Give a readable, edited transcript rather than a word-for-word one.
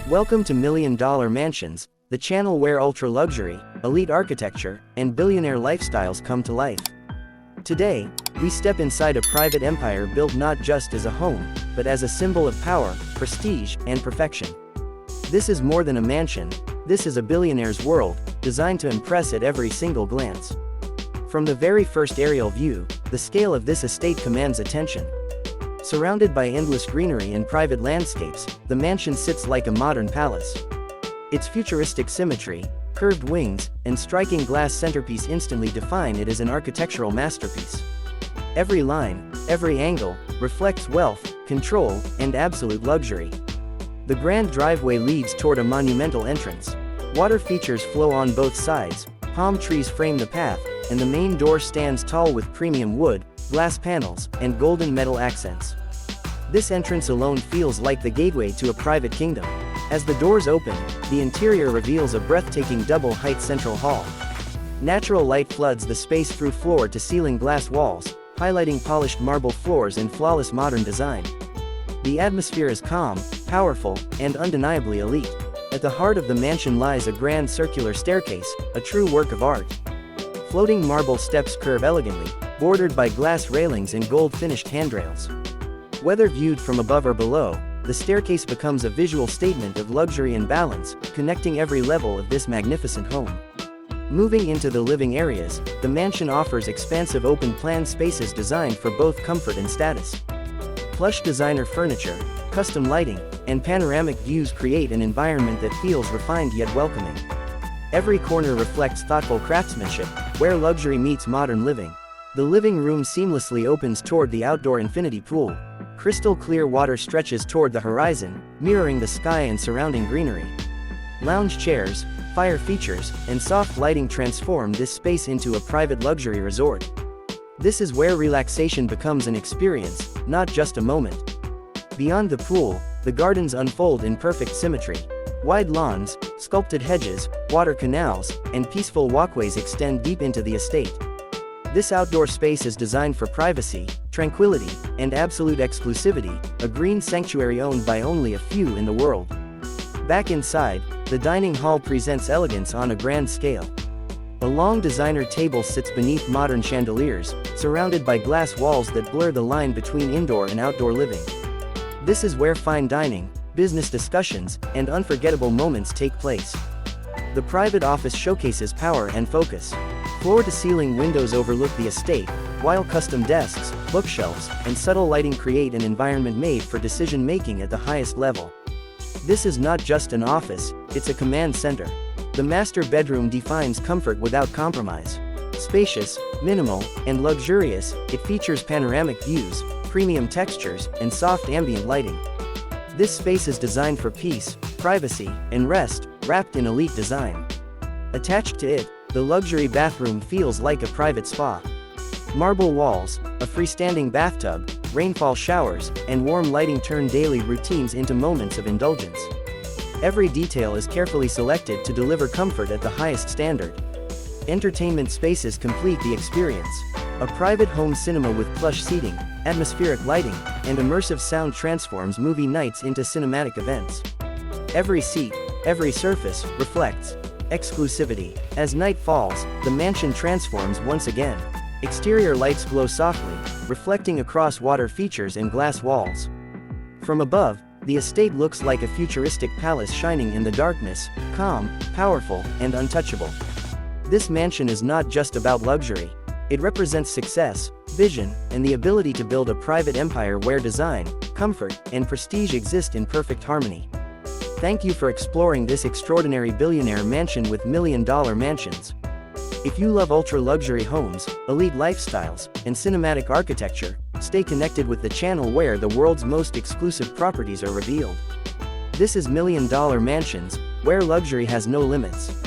Welcome to Million Dollar Mansions, the channel where ultra-luxury, elite architecture, and billionaire lifestyles come to life. Today, we step inside a private empire built not just as a home, but as a symbol of power, prestige, and perfection. This is more than a mansion, this is a billionaire's world, designed to impress at every single glance. From the very first aerial view, the scale of this estate commands attention. Surrounded by endless greenery and private landscapes, the mansion sits like a modern palace. Its futuristic symmetry, curved wings, and striking glass centerpiece instantly define it as an architectural masterpiece. Every line, every angle, reflects wealth, control, and absolute luxury. The grand driveway leads toward a monumental entrance. Water features flow on both sides, palm trees frame the path, and the main door stands tall with premium wood, glass panels, and golden metal accents. This entrance alone feels like the gateway to a private kingdom. As the doors open, the interior reveals a breathtaking double-height central hall. Natural light floods the space through floor-to-ceiling glass walls, highlighting polished marble floors and flawless modern design. The atmosphere is calm, powerful, and undeniably elite. At the heart of the mansion lies a grand circular staircase, a true work of art. Floating marble steps curve elegantly, bordered by glass railings and gold-finished handrails. Whether viewed from above or below, the staircase becomes a visual statement of luxury and balance, connecting every level of this magnificent home. Moving into the living areas, the mansion offers expansive open-plan spaces designed for both comfort and status. Plush designer furniture, custom lighting, and panoramic views create an environment that feels refined yet welcoming. Every corner reflects thoughtful craftsmanship, where luxury meets modern living. The living room seamlessly opens toward the outdoor infinity pool. Crystal clear water stretches toward the horizon, mirroring the sky and surrounding greenery. Lounge chairs, fire features, and soft lighting transform this space into a private luxury resort. This is where relaxation becomes an experience, not just a moment. Beyond the pool, the gardens unfold in perfect symmetry. Wide lawns, sculpted hedges, water canals, and peaceful walkways extend deep into the estate. This outdoor space is designed for privacy, tranquility, and absolute exclusivity, a green sanctuary owned by only a few in the world. Back inside, the dining hall presents elegance on a grand scale. A long designer table sits beneath modern chandeliers, surrounded by glass walls that blur the line between indoor and outdoor living. This is where fine dining, business discussions, and unforgettable moments take place. The private office showcases power and focus. Floor-to-ceiling windows overlook the estate, while custom desks, bookshelves, and subtle lighting create an environment made for decision-making at the highest level. This is not just an office, it's a command center. The master bedroom defines comfort without compromise. Spacious, minimal, and luxurious, it features panoramic views, premium textures, and soft ambient lighting. This space is designed for peace, privacy, and rest, wrapped in elite design. Attached to it, the luxury bathroom feels like a private spa. Marble walls, a freestanding bathtub, rainfall showers, and warm lighting turn daily routines into moments of indulgence. Every detail is carefully selected to deliver comfort at the highest standard. Entertainment spaces complete the experience. A private home cinema with plush seating, atmospheric lighting, and immersive sound transforms movie nights into cinematic events. Every seat, every surface, reflects exclusivity. As night falls, the mansion transforms once again. Exterior lights glow softly, reflecting across water features and glass walls. From above, the estate looks like a futuristic palace shining in the darkness, calm, powerful, and untouchable. This mansion is not just about luxury. It represents success, vision, and the ability to build a private empire where design, comfort, and prestige exist in perfect harmony. Thank you for exploring this extraordinary billionaire mansion with million-dollar mansions. If you love ultra-luxury homes, elite lifestyles, and cinematic architecture, stay connected with the channel where the world's most exclusive properties are revealed. This is Million Dollar Mansions, where luxury has no limits.